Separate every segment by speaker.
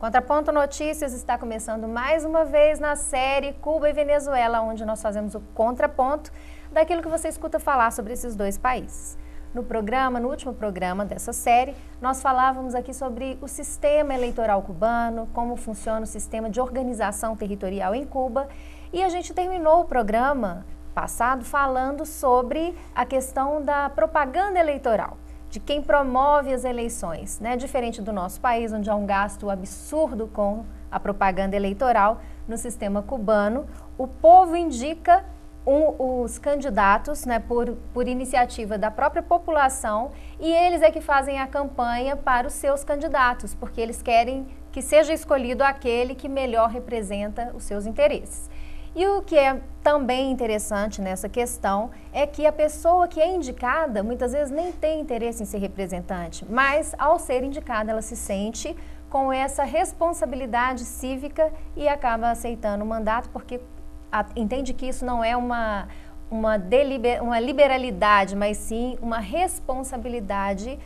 Speaker 1: Contraponto Notícias está começando mais uma vez na série Cuba e Venezuela, onde nós fazemos o contraponto daquilo que você escuta falar sobre esses dois países. No último programa dessa série, nós falávamos aqui sobre o sistema eleitoral cubano, como funciona o sistema de organização territorial em Cuba, e a gente terminou o programa passado falando sobre a questão da propaganda eleitoral, de quem promove as eleições, né? Diferente do nosso país, onde há um gasto absurdo com a propaganda eleitoral, no sistema cubano, o povo indica os candidatos, né, por iniciativa da própria população, e eles é que fazem a campanha para os seus candidatos, porque eles querem que seja escolhido aquele que melhor representa os seus interesses. E o que é também interessante nessa questão é que a pessoa que é indicada muitas vezes nem tem interesse em ser representante, mas ao ser indicada ela se sente com essa responsabilidade cívica e acaba aceitando o mandato porque entende que isso não é uma liberalidade, mas sim uma responsabilidade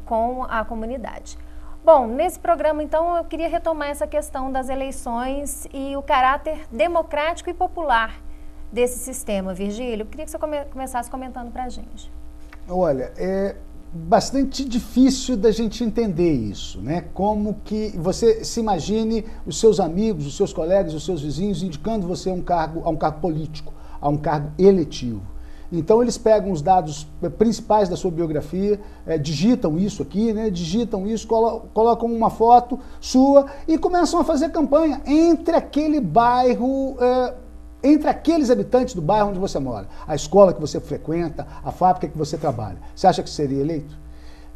Speaker 1: com a comunidade. Bom, nesse programa, então, eu queria retomar essa questão das eleições e o caráter democrático e popular desse sistema. Virgílio, eu queria que você começasse comentando para a gente.
Speaker 2: Olha, é bastante difícil da gente entender isso, né? Como que você se imagine os seus amigos, os seus colegas, os seus vizinhos indicando você a um cargo político, a um cargo eletivo. Então eles pegam os dados principais da sua biografia, digitam isso aqui, né? Digitam isso, colocam uma foto sua e começam a fazer campanha entre aquele bairro, entre aqueles habitantes do bairro onde você mora, a escola que você frequenta, a fábrica que você trabalha. Você acha que seria eleito?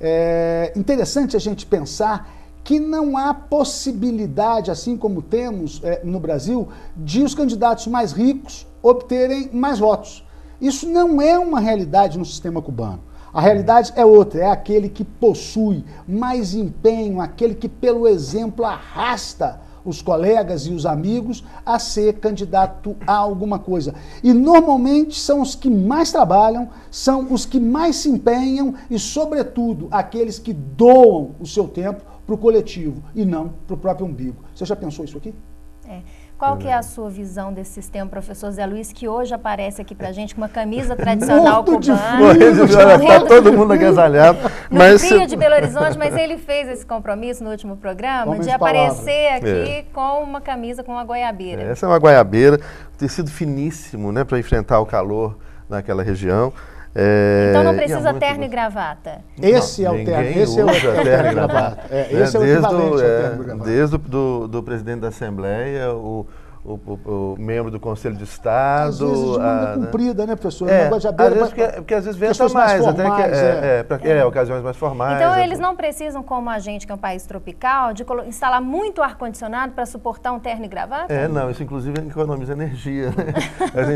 Speaker 2: É interessante a gente pensar que não há possibilidade, assim como temos no Brasil, de os candidatos mais ricos obterem mais votos. Isso não é uma realidade no sistema cubano. A realidade é outra, é aquele que possui mais empenho, aquele que pelo exemplo arrasta os colegas e os amigos a ser candidato a alguma coisa. E normalmente são os que mais trabalham, são os que mais se empenham e, sobretudo, aqueles que doam o seu tempo para o coletivo e não para o próprio umbigo. Você já pensou isso aqui?
Speaker 1: Qual que é a sua visão desse sistema, professor Zé Luiz, que hoje aparece aqui pra gente com uma camisa tradicional cubana?
Speaker 3: Está todo mundo agasalhado.
Speaker 1: No Frio de Belo Horizonte, mas ele fez esse compromisso no último programa de aparecer aqui com uma camisa com uma goiabeira.
Speaker 3: Essa é uma goiabeira, tecido finíssimo, né, para enfrentar o calor naquela região.
Speaker 1: Então não precisa terno e gravata.
Speaker 2: Esse é o terno, esse é o terno e gravata. Esse é o equivalente ao terno e gravata.
Speaker 3: Desde do presidente da Assembleia, o membro do Conselho de Estado. Às vezes de manga comprida, né, professor?
Speaker 2: Porque
Speaker 3: às vezes venta mais, até para ocasiões mais formais.
Speaker 1: Então eles não precisam, como a gente, que é um país tropical, de instalar muito ar-condicionado para suportar um terno e gravata?
Speaker 3: Não, isso inclusive economiza energia, né?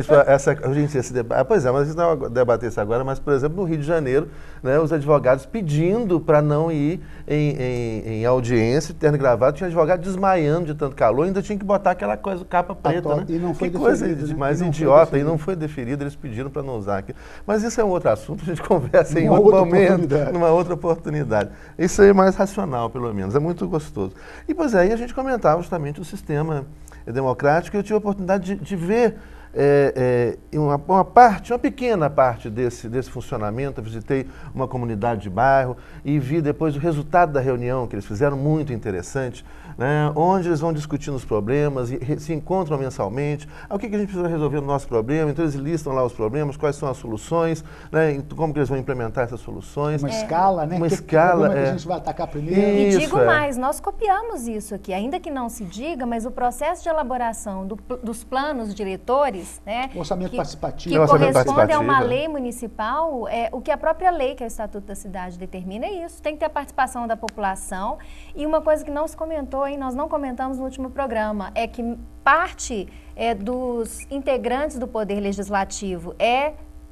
Speaker 3: Esse debate, pois é, mas isso não é debater isso agora, mas, por exemplo, no Rio de Janeiro, né, os advogados pedindo para não ir em audiência, terno e gravata, tinha advogado desmaiando de tanto calor, ainda tinha que botar aquela coisa, capa preta, né?
Speaker 2: E não foi
Speaker 3: que coisa mais idiota, e não foi deferido, eles pediram para não usar aquilo. Mas isso é um outro assunto, a gente conversa em outro momento, numa outra oportunidade. Isso aí é mais racional, pelo menos, é muito gostoso. E, pois aí a gente comentava justamente o sistema democrático, e eu tive a oportunidade de ver uma pequena parte desse funcionamento. Eu visitei uma comunidade de bairro e vi depois o resultado da reunião que eles fizeram, muito interessante, né, onde eles vão discutindo os problemas e se encontram mensalmente. O que a gente precisa resolver no nosso problema? Então eles listam lá os problemas, quais são as soluções, né, como que eles vão implementar essas soluções.
Speaker 2: Uma escala, né?
Speaker 3: Uma escala.
Speaker 2: Que a gente vai atacar primeiro.
Speaker 1: E digo mais, nós copiamos isso aqui, ainda que não se diga, mas o processo de elaboração dos planos diretores, né,
Speaker 2: orçamento participativo.
Speaker 1: Que corresponde a uma lei municipal, o que a própria lei, que é o Estatuto da Cidade, determina é isso. Tem que ter a participação da população. E uma coisa que não se comentou, nós não comentamos no último programa, é que parte dos integrantes do Poder Legislativo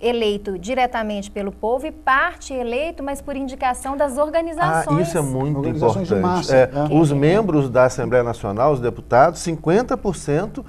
Speaker 1: eleito diretamente pelo povo e parte eleito, mas por indicação das organizações.
Speaker 3: Isso é muito
Speaker 2: Organizações de
Speaker 3: importante.
Speaker 2: massa.
Speaker 3: Os membros da Assembleia Nacional, os deputados, 50%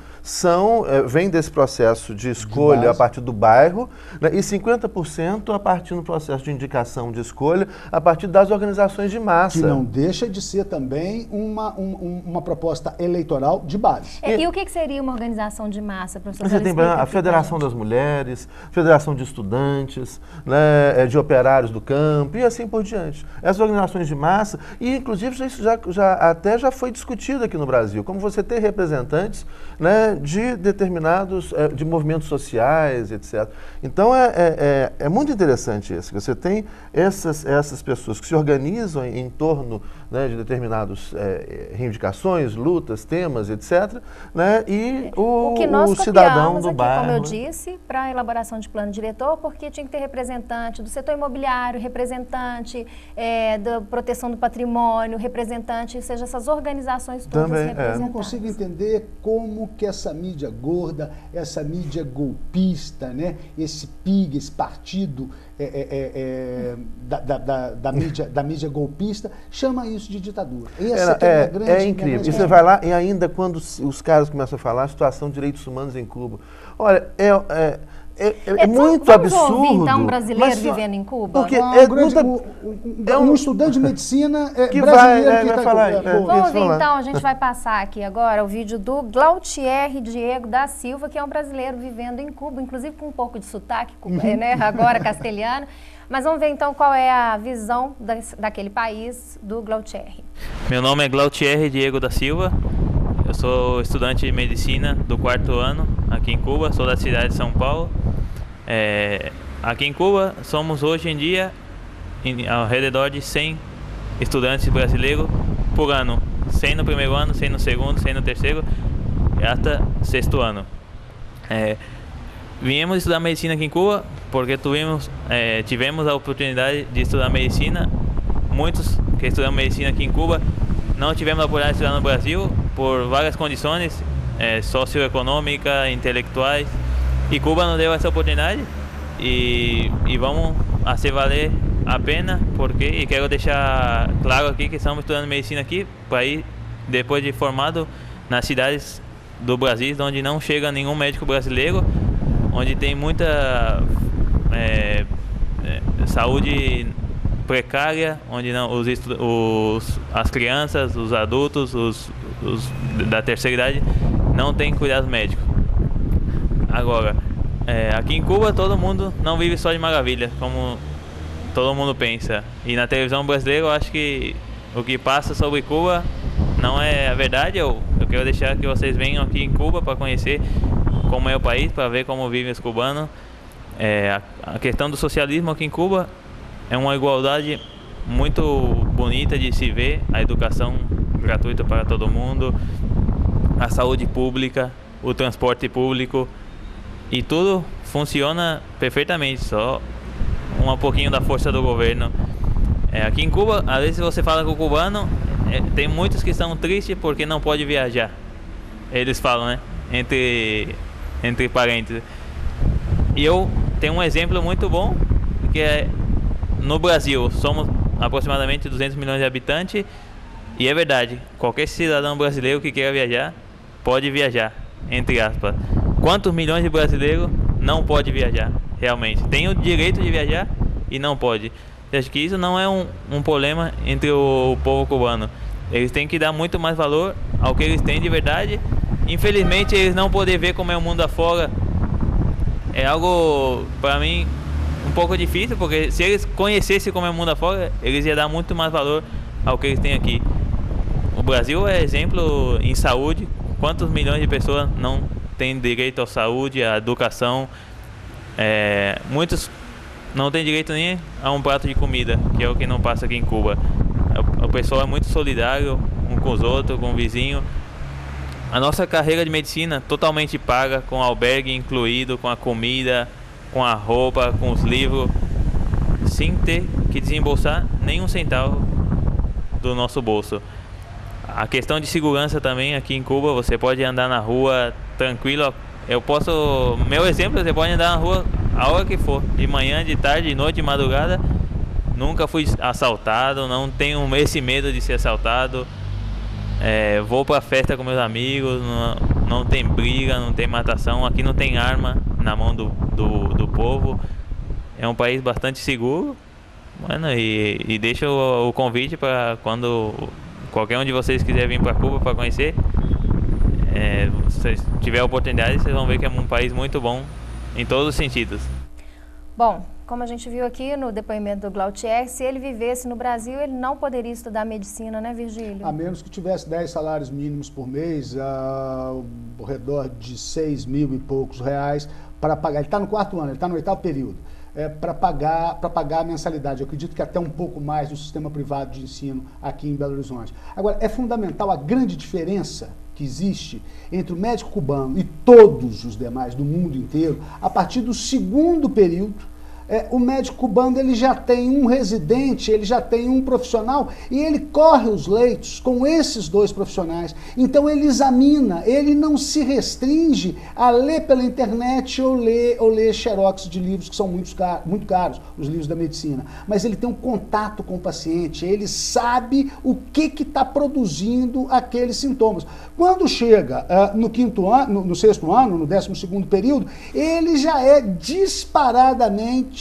Speaker 3: vêm desse processo de escolha a partir do bairro, né, e 50% a partir do processo de indicação de escolha a partir das organizações de massa.
Speaker 2: Que não deixa de ser também uma proposta eleitoral de base.
Speaker 1: E o que seria uma organização de massa, professor?
Speaker 3: Você tem a Federação das Mulheres, Federação de Estudantes, né, de Operários do Campo e assim por diante. Essas organizações de massa, e inclusive isso já foi discutido aqui no Brasil, como você ter representantes, né, de determinados, de movimentos sociais, etc. Então é muito interessante isso. Você tem essas pessoas que se organizam em torno, né, de determinadas reivindicações, lutas, temas, etc. Né, e
Speaker 1: o que nós
Speaker 3: cidadão do
Speaker 1: aqui,
Speaker 3: bairro.
Speaker 1: Como eu disse, para a elaboração de plano diretor, porque tinha que ter representante do setor imobiliário, representante da proteção do patrimônio, representante, ou seja, essas organizações todas representadas.
Speaker 2: Eu não consigo entender como que essa mídia gorda, essa mídia golpista, né, esse PIG, esse partido da mídia golpista, chama isso de ditadura.
Speaker 3: É incrível. E você vai lá e ainda quando os caras começam a falar a situação de direitos humanos em Cuba. Olha, muito absurdo.
Speaker 1: Ouvir, então, um brasileiro vivendo em Cuba?
Speaker 2: Porque um estudante de medicina
Speaker 3: que
Speaker 2: brasileiro
Speaker 3: vai falar.
Speaker 1: Vamos ouvir, então, a gente vai passar aqui agora o vídeo do Glautier Diego da Silva, que é um brasileiro vivendo em Cuba, inclusive com um pouco de sotaque, né, agora castelhano. Mas vamos ver então qual é a visão daquele país do Glautier.
Speaker 4: Meu nome é Glautier Diego da Silva. Eu sou estudante de medicina do 4º ano aqui em Cuba, sou da cidade de São Paulo. Aqui em Cuba somos hoje em dia ao redor de 100 estudantes brasileiros por ano, 100 no primeiro ano, 100 no segundo, 100 no terceiro e até 6º ano. Viemos estudar medicina aqui em Cuba porque tivemos a oportunidade de estudar medicina. Muitos que estudam medicina aqui em Cuba não tivemos a oportunidade de estudar no Brasil por várias condições socioeconômicas, intelectuais, e Cuba nos deu essa oportunidade e vamos a se valer a pena, e quero deixar claro aqui que estamos estudando medicina aqui para ir, depois de formado, nas cidades do Brasil onde não chega nenhum médico brasileiro, onde tem muita saúde precária, onde não, as crianças, os adultos, os da terceira idade não têm cuidados médicos. Agora, aqui em Cuba todo mundo não vive só de maravilha, como todo mundo pensa. E na televisão brasileira eu acho que o que passa sobre Cuba não é a verdade. Eu quero deixar que vocês venham aqui em Cuba para conhecer como é o país, para ver como vivem os cubanos. A questão do socialismo aqui em Cuba é uma igualdade muito bonita de se ver, a educação gratuita para todo mundo, a saúde pública, o transporte público, e tudo funciona perfeitamente, só um pouquinho da força do governo. Aqui em Cuba, às vezes você fala com o cubano, tem muitos que estão tristes porque não pode viajar. Eles falam, né? Entre parênteses. E eu tenho um exemplo muito bom, que é no Brasil, somos aproximadamente 200 milhões de habitantes, e é verdade, qualquer cidadão brasileiro que queira viajar, pode viajar, entre aspas. Quantos milhões de brasileiros não pode viajar, realmente? Tem o direito de viajar e não pode. Eu acho que isso não é um problema entre o povo cubano. Eles têm que dar muito mais valor ao que eles têm de verdade. Infelizmente, eles não podem ver como é o mundo afora. É algo, para mim, um pouco difícil, porque se eles conhecessem como é o mundo afora, eles iam dar muito mais valor ao que eles têm aqui. O Brasil é exemplo em saúde. Quantos milhões de pessoas não têm direito à saúde, à educação? Muitos não têm direito nem a um prato de comida, que é o que não passa aqui em Cuba. O pessoal é muito solidário um com os outros, com o vizinho. A nossa carreira de medicina totalmente paga, com albergue incluído, com a comida, com a roupa, com os livros, sem ter que desembolsar nenhum centavo do nosso bolso. A questão de segurança também aqui em Cuba, você pode andar na rua tranquilo. Meu exemplo, você pode andar na rua a hora que for, de manhã, de tarde, de noite, de madrugada. Nunca fui assaltado, não tenho esse medo de ser assaltado. Vou pra festa com meus amigos, não tem briga, não tem matação. Aqui não tem arma na mão do povo. É um país bastante seguro. Mano, e deixo o convite para quando qualquer um de vocês quiser vir para Cuba para conhecer, se tiver a oportunidade, vocês vão ver que é um país muito bom em todos os sentidos.
Speaker 1: Bom, como a gente viu aqui no depoimento do Glautier, se ele vivesse no Brasil, ele não poderia estudar medicina, né, Virgílio?
Speaker 2: A menos que tivesse 10 salários mínimos por mês, ao redor de 6 mil e poucos reais, para pagar. Ele está no 4º ano, ele está no 8º período. Para pagar a mensalidade. Eu acredito que até um pouco mais no sistema privado de ensino aqui em Belo Horizonte. Agora, é fundamental a grande diferença que existe entre o médico cubano e todos os demais do mundo inteiro, a partir do 2º período. O médico cubano ele já tem um residente, ele já tem um profissional e ele corre os leitos com esses 2 profissionais. Então ele examina, ele não se restringe a ler pela internet ou ler xerox de livros que são muito caros, os livros da medicina. Mas ele tem um contato com o paciente, ele sabe o que está produzindo aqueles sintomas. Quando chega no 5º ano, no 6º ano, no 12º período, ele já é disparadamente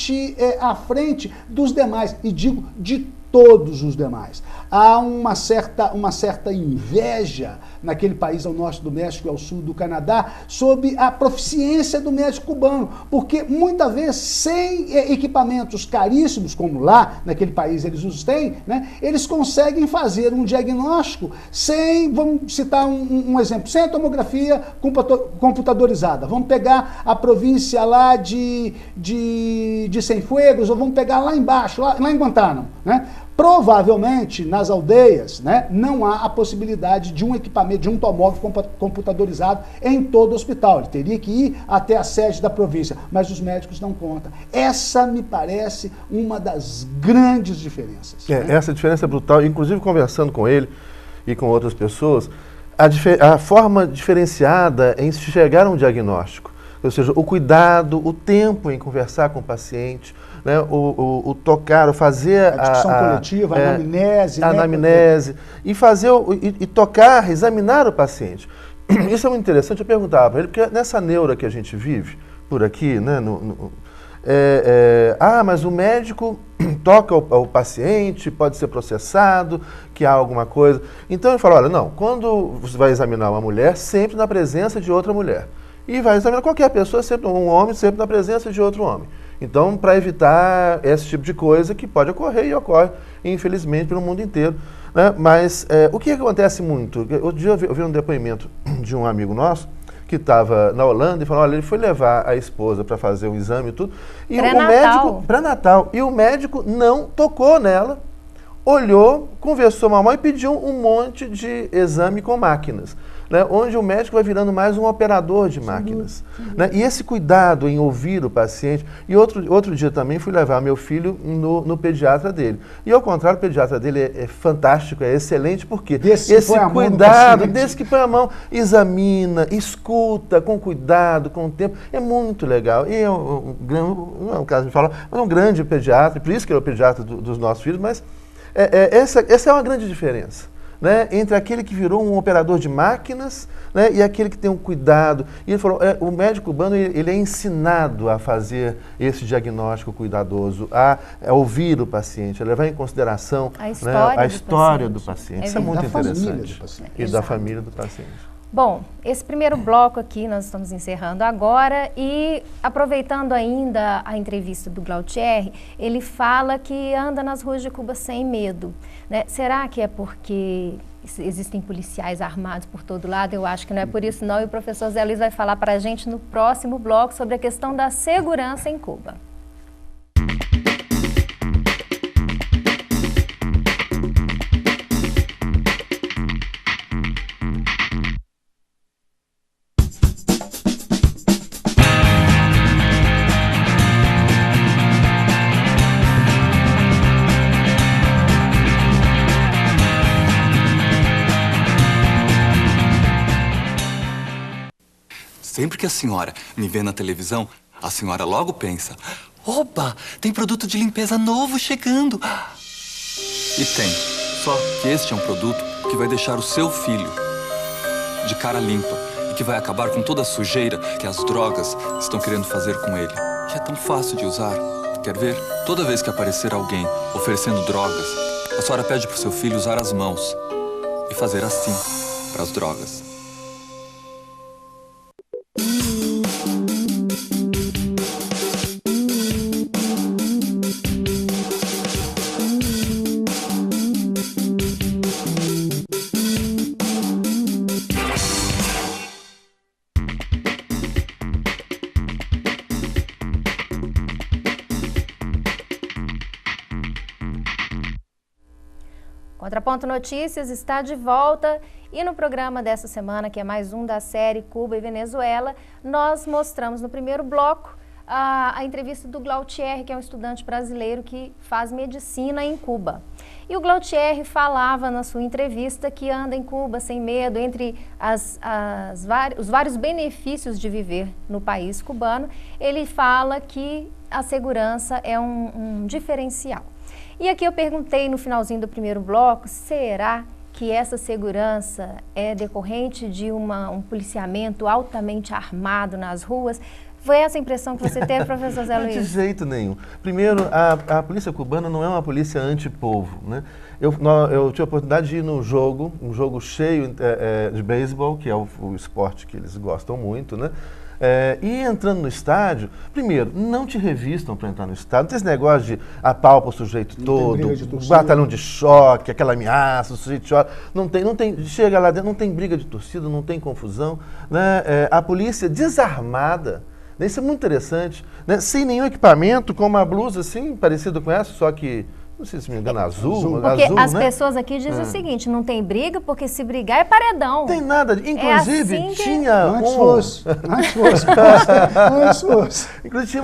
Speaker 2: à frente dos demais, e digo de todos os demais. Há uma certa inveja naquele país ao norte do México e ao sul do Canadá sobre a proficiência do médico cubano, porque muitas vezes sem equipamentos caríssimos, como lá naquele país eles os têm, né, eles conseguem fazer um diagnóstico sem, vamos citar um exemplo, sem a tomografia computadorizada. Vamos pegar a província lá de Cienfuegos, ou vamos pegar lá embaixo, lá em Guantánamo, né? Provavelmente, nas aldeias, né, não há a possibilidade de um equipamento, de um tomógrafo computadorizado em todo o hospital. Ele teria que ir até a sede da província, mas os médicos não contam. Essa me parece uma das grandes diferenças.
Speaker 3: Né? Essa diferença é brutal. Inclusive, conversando com ele e com outras pessoas, a forma diferenciada em chegar a um diagnóstico, ou seja, o cuidado, o tempo em conversar com o paciente, né, o tocar, o fazer
Speaker 2: a discussão coletiva, a anamnese.
Speaker 3: A anamnese, e tocar, examinar o paciente. Isso é muito interessante, eu perguntava para ele, porque nessa neura que a gente vive por aqui, né, mas o médico toca o paciente, pode ser processado, que há alguma coisa. Então ele fala, olha, não, quando você vai examinar uma mulher, sempre na presença de outra mulher. E vai examinar qualquer pessoa, sempre um homem, sempre na presença de outro homem. Então, para evitar esse tipo de coisa que pode ocorrer e ocorre, infelizmente, pelo mundo inteiro. Né? Mas o que acontece muito? Outro dia eu vi um depoimento de um amigo nosso que estava na Holanda e falou, olha, ele foi levar a esposa para fazer um exame e tudo. E o médico, pré-natal, e o médico não tocou nela, olhou, conversou mal e pediu um monte de exame com máquinas. Né, onde o médico vai virando mais um operador de máquinas. Né, e esse cuidado em ouvir o paciente. E outro dia também fui levar meu filho no pediatra dele. E ao contrário, o pediatra dele é fantástico, é excelente, porque esse cuidado, desde que põe a mão, examina, escuta com cuidado, com o tempo, é muito legal. E não é um caso de falar, mas é um grande pediatra, por isso que ele é o pediatra dos nossos filhos, mas essa é uma grande diferença. Né, entre aquele que virou um operador de máquinas, né, e aquele que tem um cuidado. E ele falou, o médico cubano ele é ensinado a fazer esse diagnóstico cuidadoso, a ouvir o paciente, a levar em consideração a história do paciente. Isso é muito interessante. E da família do paciente.
Speaker 1: Bom, esse primeiro bloco aqui nós estamos encerrando agora e aproveitando ainda a entrevista do Glautier, ele fala que anda nas ruas de Cuba sem medo. Né? Será que é porque existem policiais armados por todo lado? Eu acho que não é por isso não, e o professor Zé Luiz vai falar para a gente no próximo bloco sobre a questão da segurança em Cuba.
Speaker 5: Sempre que a senhora me vê na televisão, A senhora logo pensa, oba, tem produto de limpeza novo chegando. E tem, só que este é um produto que vai deixar o seu filho de cara limpa e que vai acabar com toda a sujeira que as drogas estão querendo fazer com ele. E é tão fácil de usar. Quer ver? Toda vez que aparecer alguém oferecendo drogas, a senhora pede pro seu filho usar as mãos e fazer assim para as drogas.
Speaker 1: Contraponto Notícias está de volta e no programa dessa semana, que é mais um da série Cuba e Venezuela, nós mostramos no primeiro bloco a entrevista do Glautier, que é um estudante brasileiro que faz medicina em Cuba. E o Glautier falava na sua entrevista que anda em Cuba sem medo, entre os vários benefícios de viver no país cubano, ele fala que a segurança é um diferencial. E aqui eu perguntei no finalzinho do primeiro bloco, será que essa segurança é decorrente de um policiamento altamente armado nas ruas? Foi essa a impressão que você teve, professor Zé Luiz?
Speaker 3: De jeito nenhum. Primeiro, a polícia cubana não é uma polícia antipovo, né? Eu tive a oportunidade de ir um jogo cheio de beisebol, que é o esporte que eles gostam muito, né? E entrando no estádio, primeiro, não te revistam para entrar no estádio. Não tem esse negócio de apalpa o sujeito todo, batalhão de choque, aquela ameaça, o sujeito chora. Não tem, chega lá dentro, não tem briga de torcida, não tem confusão, né? A polícia desarmada, né? Isso é muito interessante, né? Sem nenhum equipamento, com uma blusa assim, parecida com essa, só que, não sei se me engano, azul.
Speaker 1: Porque
Speaker 3: azul,
Speaker 1: as
Speaker 3: né?
Speaker 1: pessoas aqui dizem o seguinte, não tem briga, porque se brigar é paredão.
Speaker 3: Não tem nada. Inclusive,
Speaker 1: assim que...
Speaker 3: tinha
Speaker 2: Antes fosse.
Speaker 3: Inclusive,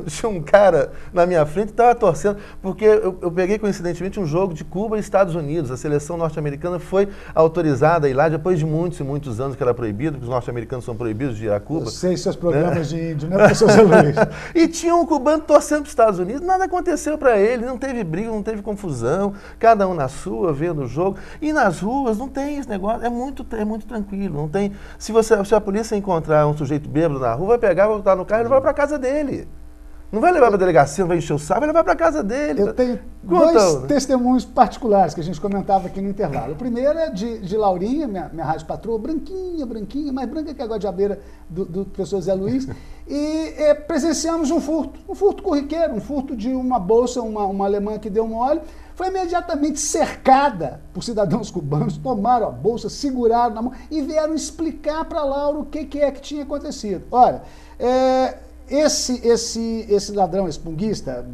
Speaker 3: tinha um cara na minha frente que estava torcendo, porque eu peguei, coincidentemente, um jogo de Cuba e Estados Unidos. A seleção norte-americana foi autorizada a ir lá, depois de muitos e muitos anos que era proibido, porque os norte-americanos são proibidos de ir a Cuba.
Speaker 2: Eu sei seus programas de índio, né, professor Zé Luiz?
Speaker 3: E tinha um cubano torcendo para os Estados Unidos, nada aconteceu para ele, não teve briga, não teve confusão, cada um na sua, vendo o jogo. E nas ruas não tem esse negócio, é muito tranquilo. Não tem, se a polícia encontrar um sujeito bêbado na rua, vai pegar, vai botar no carro e levar para casa dele. Não vai levar para a delegacia, não vai encher o saco, vai levar para casa dele.
Speaker 2: Eu tenho dois testemunhos particulares que a gente comentava aqui no intervalo. O primeiro é de Laurinha, minha rádio patroa, branquinha, mais branca que a goiabeira do professor Zé Luiz, e presenciamos um furto corriqueiro, um furto de uma bolsa, uma alemã que deu mole, foi imediatamente cercada por cidadãos cubanos, tomaram a bolsa, seguraram na mão e vieram explicar para Laura o que é que tinha acontecido. Olha, esse ladrão, esse punguista,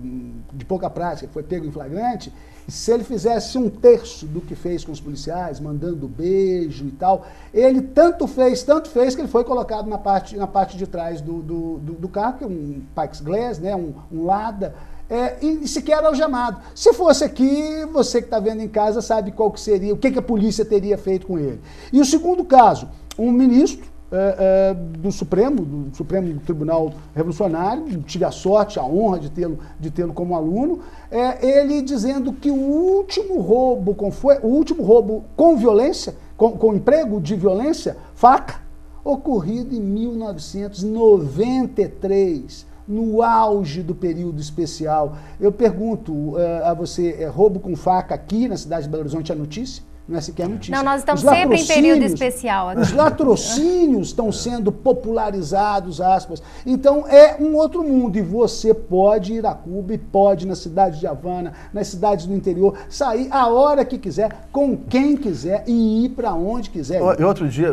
Speaker 2: de pouca prática, que foi pego em flagrante, se ele fizesse um terço do que fez com os policiais, mandando beijo e tal, ele tanto fez que ele foi colocado na parte de trás do carro, que é um Pikes Glass, né, um Lada, e sequer algemado. Se fosse aqui, você que está vendo em casa sabe qual que seria, o que a polícia teria feito com ele. E o segundo caso, um ministro do Supremo Tribunal Revolucionário, tive a sorte, a honra de tê-lo como aluno, ele dizendo que o último roubo com violência, com emprego de violência, faca, ocorrido em 1993, no auge do período especial. Eu pergunto a você, roubo com faca aqui na cidade de Belo Horizonte é notícia? Não é sequer notícia.
Speaker 1: Não, nós estamos sempre em período especial aqui.
Speaker 2: Os latrocínios estão sendo popularizados, aspas. Então, é um outro mundo. E você pode ir a Cuba e pode, na cidade de Havana, nas cidades do interior, sair a hora que quiser, com quem quiser e ir para onde quiser.
Speaker 3: E outro dia,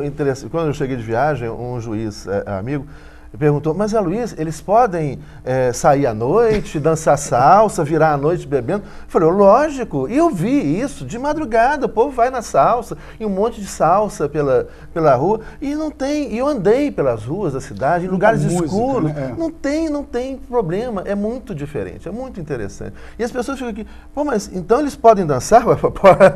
Speaker 3: quando eu cheguei de viagem, um juiz amigo perguntou, mas Zé Luiz, eles podem sair à noite, dançar salsa, virar à noite bebendo? Eu falei, lógico, e eu vi isso de madrugada, o povo vai na salsa, e um monte de salsa pela rua, e eu andei pelas ruas da cidade, em lugares escuros, né? Não tem problema, é muito diferente, é muito interessante. E as pessoas ficam aqui, mas então eles podem dançar?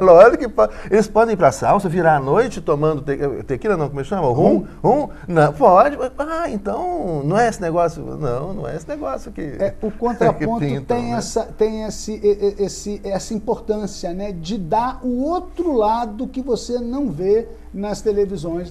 Speaker 3: Lógico que pode. Eles podem ir pra salsa, virar à noite tomando tequila, não, como é que chama? Rum? Não, pode. Então Então, não é esse negócio, não é esse negócio que...
Speaker 2: O contraponto
Speaker 3: que pintam,
Speaker 2: tem essa importância, né, de dar o outro lado que você não vê nas televisões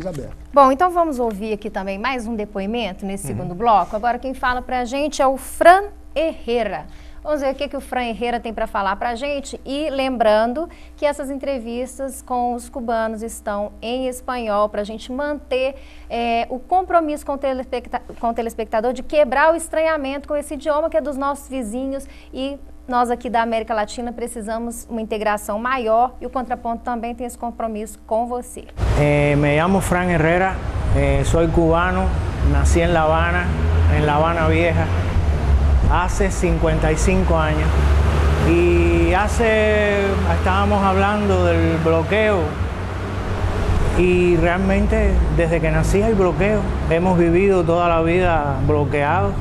Speaker 2: abertas.
Speaker 1: Bom, então vamos ouvir aqui também mais um depoimento nesse segundo bloco. Agora quem fala pra gente é o Fran Herrera. Vamos ver o que o Fran Herrera tem para falar para a gente. E lembrando que essas entrevistas com os cubanos estão em espanhol, para a gente manter o compromisso com o telespectador de quebrar o estranhamento com esse idioma que é dos nossos vizinhos, e nós aqui da América Latina precisamos uma integração maior, e o Contraponto também tem esse compromisso com você.
Speaker 6: Me llamo Fran Herrera, soy cubano, nací en La Habana Vieja, hace 55 años, y estábamos hablando del bloqueo, y realmente desde que nací hay bloqueo, hemos vivido toda la vida bloqueados.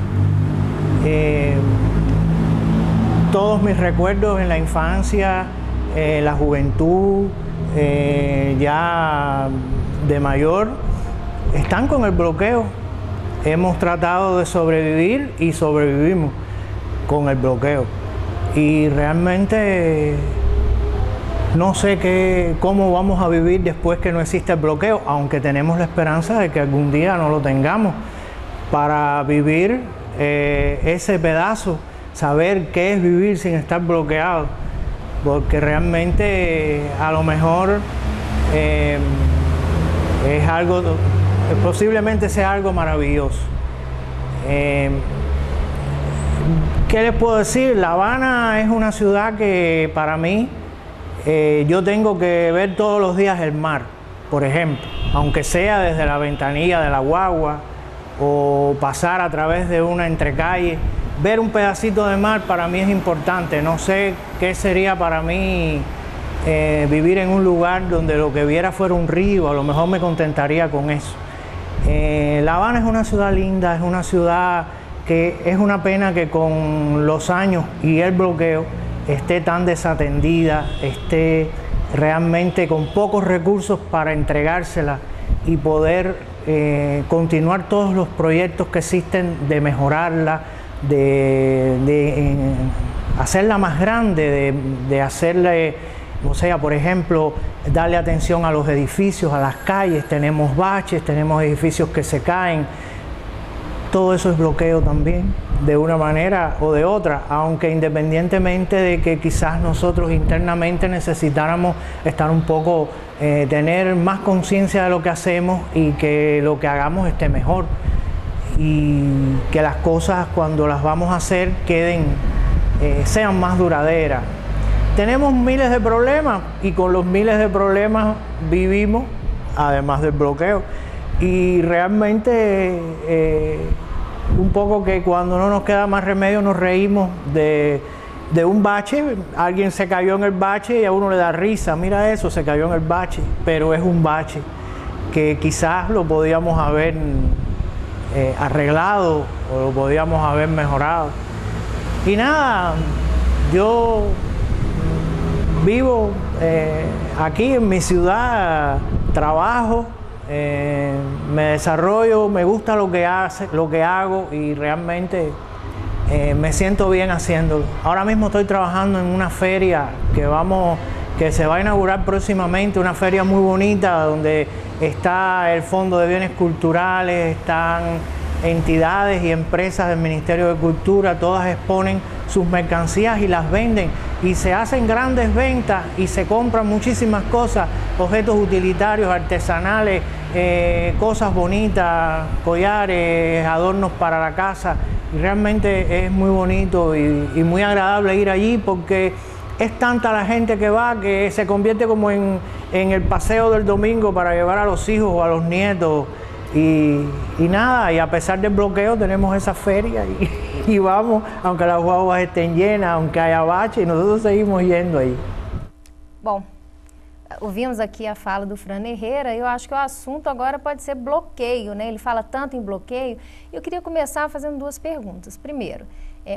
Speaker 6: Todos mis recuerdos en la infancia, la juventud, ya de mayor, están con el bloqueo. Hemos tratado de sobrevivir y sobrevivimos con el bloqueo. Y realmente no sé cómo vamos a vivir después que no existe el bloqueo, aunque tenemos la esperanza de que algún día no lo tengamos, para vivir ese pedazo, saber qué es vivir sin estar bloqueado, porque realmente a lo mejor es algo... posiblemente sea algo maravilloso. ¿Qué les puedo decir? La Habana es una ciudad que para mí, yo tengo que ver todos los días el mar, por ejemplo, aunque sea desde la ventanilla de la guagua o pasar a través de una entrecalle, ver un pedacito de mar para mí es importante. No sé qué sería para mí vivir en un lugar donde lo que viera fuera un río, a lo mejor me contentaría con eso. La Habana es una ciudad linda, es una ciudad que es una pena que con los años y el bloqueo esté tan desatendida, esté realmente con pocos recursos para entregársela y poder continuar todos los proyectos que existen de mejorarla, de hacerla más grande, de hacerle, o sea, por ejemplo, darle atención a los edificios, a las calles. Tenemos baches, tenemos edificios que se caen. Todo eso es bloqueo también, de una manera o de otra, aunque independientemente de que quizás nosotros internamente necesitáramos estar un poco, tener más conciencia de lo que hacemos y que lo que hagamos esté mejor, y que las cosas cuando las vamos a hacer sean más duraderas. Tenemos miles de problemas y con los miles de problemas vivimos, además del bloqueo. Y realmente un poco que cuando no nos queda más remedio nos reímos de un bache. Alguien se cayó en el bache y a uno le da risa. Mira eso, se cayó en el bache, pero es un bache que quizás lo podíamos haber arreglado o lo podíamos haber mejorado. Y nada, yo vivo aquí en mi ciudad, trabajo, me desarrollo, me gusta lo que hago y realmente me siento bien haciéndolo. Ahora mismo estoy trabajando en una feria que se va a inaugurar próximamente, una feria muy bonita donde está el Fondo de Bienes Culturales, están entidades y empresas del Ministerio de Cultura, todas exponen sus mercancías y las venden, y se hacen grandes ventas y se compran muchísimas cosas, objetos utilitarios, artesanales, cosas bonitas, collares, adornos para la casa, y realmente es muy bonito y muy agradable ir allí porque es tanta la gente que va que se convierte como en el paseo del domingo para llevar a los hijos o a los nietos. Y nada, y a pesar del bloqueo tenemos esa feria y vamos, aunque las guaguas estén llenas, aunque haya bache, nosotros seguimos yendo aí.
Speaker 1: Bom, ouvimos aqui a fala do Fran Herrera, e eu acho que o assunto agora pode ser bloqueio, né? Ele fala tanto em bloqueio, e eu queria começar fazendo duas perguntas. Primeiro,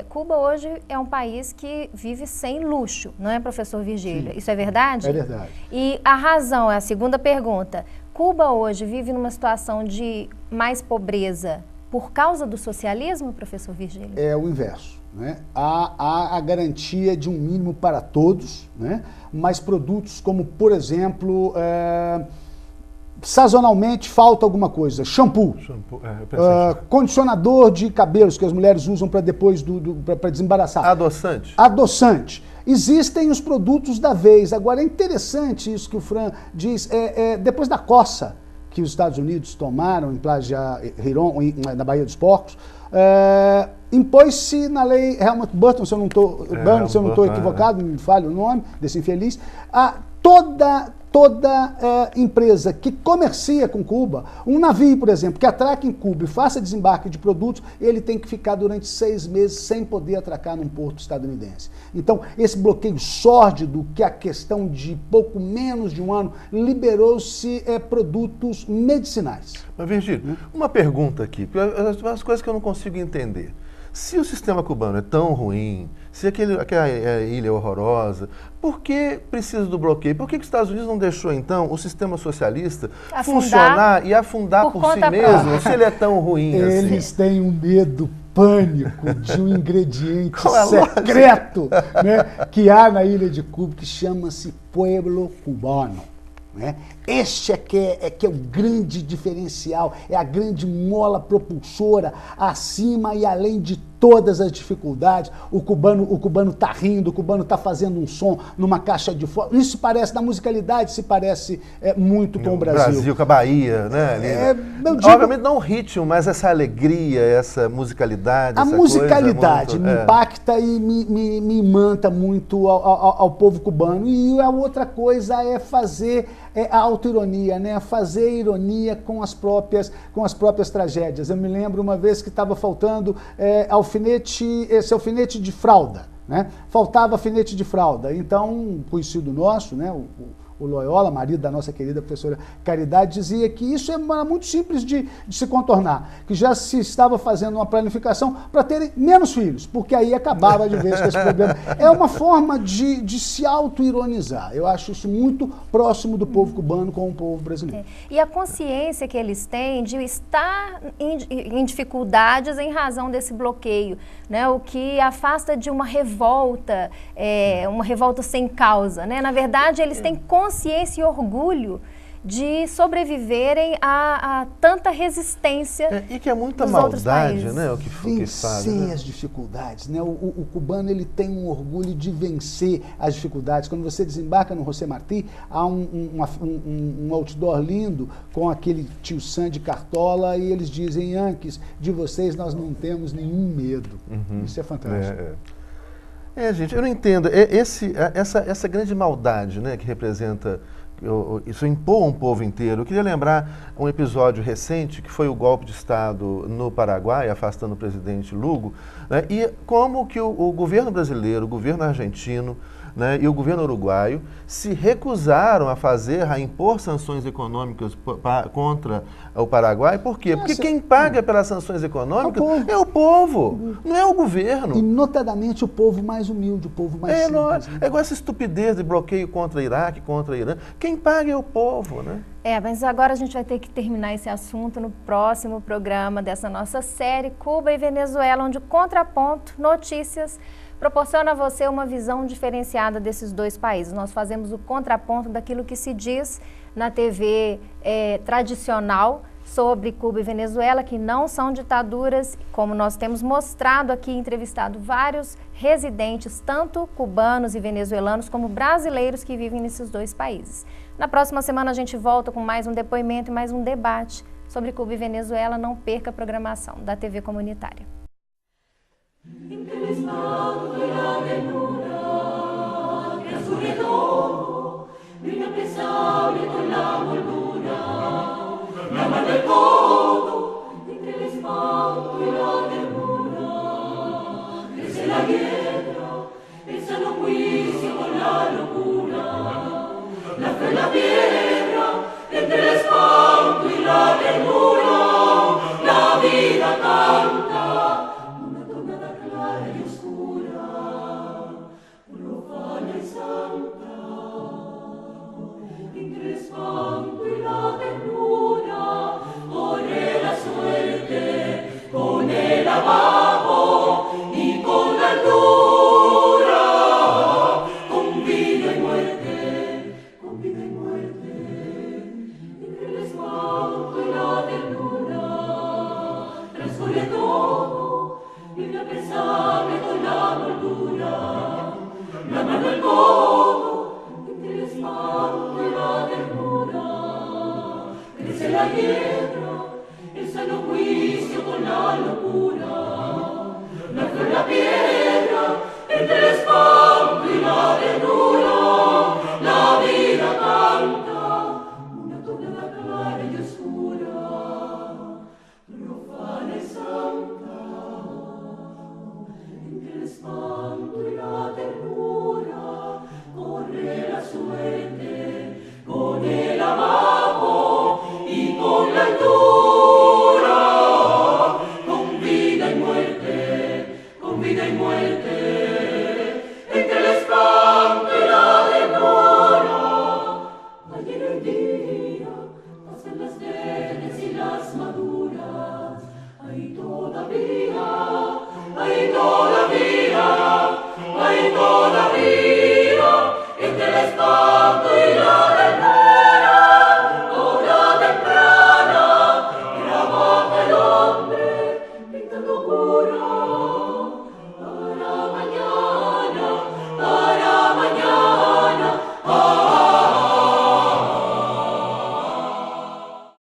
Speaker 1: Cuba hoje é um país que vive sem luxo, não é, professor Virgílio? Sim. Isso é verdade?
Speaker 2: É verdade.
Speaker 1: E a razão é a segunda pergunta. Cuba hoje vive numa situação de mais pobreza por causa do socialismo, professor Virgílio?
Speaker 2: É o inverso. Né? Há a garantia de um mínimo para todos, né? Mas produtos como, por exemplo, sazonalmente falta alguma coisa, shampoo, condicionador de cabelos que as mulheres usam para depois para desembaraçar. Adoçante. Existem os produtos da vez. Agora é interessante isso que o Fran diz, depois da coça que os Estados Unidos tomaram em Plaja Riron, na Baía dos Porcos, impôs-se na lei Helmut Burton, se eu não estou equivocado, me falha o nome desse infeliz, toda empresa que comercia com Cuba, um navio, por exemplo, que atraca em Cuba e faça desembarque de produtos, ele tem que ficar durante 6 meses sem poder atracar num porto estadunidense. Então, esse bloqueio sórdido, que a questão de pouco menos de um ano, liberou-se produtos medicinais.
Speaker 3: Mas, Virgílio, uma pergunta aqui, as coisas que eu não consigo entender. Se o sistema cubano é tão ruim, se aquela ilha é horrorosa, por que precisa do bloqueio? Por que os Estados Unidos não deixou, então, o sistema socialista funcionar e afundar por si mesmo, se ele é tão ruim assim?
Speaker 2: Eles têm um medo, pânico de um ingrediente secreto, né, que há na ilha de Cuba, que chama-se pueblo cubano. Né? Este é que é o grande diferencial, é a grande mola propulsora acima e além de todas as dificuldades. O cubano está rindo, o cubano está fazendo um som numa caixa de fósforo. Isso parece, na musicalidade, se parece muito com o Brasil.
Speaker 3: Com a Bahia, né? Obviamente não o ritmo, mas essa alegria, essa musicalidade.
Speaker 2: A musicalidade me impacta e me imanta muito ao povo cubano. E a outra coisa é fazer a autoironia, né? Fazer ironia com as próprias tragédias. Eu me lembro uma vez que estava faltando esse alfinete de fralda, né? Faltava alfinete de fralda. Então, um conhecido nosso, né, o Loyola, marido da nossa querida professora Caridade, dizia que isso era muito simples de se contornar, que já se estava fazendo uma planificação para terem menos filhos, porque aí acabava de vez com esse problema. É uma forma de se auto-ironizar. Eu acho isso muito próximo do povo cubano com o povo brasileiro.
Speaker 1: E a consciência que eles têm de estar em dificuldades em razão desse bloqueio, né? O que afasta de uma revolta sem causa, né? Na verdade, eles têm consciência e orgulho de sobreviverem a tanta resistência
Speaker 3: e que é muita
Speaker 1: dos outros
Speaker 3: maldade,
Speaker 1: países.
Speaker 3: né? O que faz,
Speaker 2: vencer
Speaker 3: né?
Speaker 2: as dificuldades, né? O cubano, ele tem um orgulho de vencer as dificuldades. Quando você desembarca no José Martí, há um outdoor lindo com aquele tio Sam de cartola e eles dizem: Yankees, de vocês nós não temos nenhum medo. Isso é fantástico.
Speaker 3: Gente, eu não entendo. Essa grande maldade, né, que representa, isso impõe um povo inteiro. Eu queria lembrar um episódio recente, que foi o golpe de Estado no Paraguai, afastando o presidente Lugo, né, e como que o governo brasileiro, o governo argentino, né, e o governo uruguaio se recusaram a impor sanções econômicas contra o Paraguai. Por quê? Porque quem paga pelas sanções econômicas é o povo, não é o governo.
Speaker 2: E notadamente o povo mais humilde, o povo mais simples.
Speaker 3: É igual essa estupidez de bloqueio contra Iraque, contra Irã. Quem paga é o povo, né?
Speaker 1: Mas agora a gente vai ter que terminar esse assunto no próximo programa dessa nossa série Cuba e Venezuela, onde o Contraponto, notícias, proporciona a você uma visão diferenciada desses dois países. Nós fazemos o contraponto daquilo que se diz na TV tradicional sobre Cuba e Venezuela, que não são ditaduras, como nós temos mostrado aqui, entrevistado vários residentes, tanto cubanos e venezuelanos, como brasileiros que vivem nesses dois países. Na próxima semana a gente volta com mais um depoimento e mais um debate sobre Cuba e Venezuela. Não perca a programação da TV Comunitária.
Speaker 7: La vida canta. I know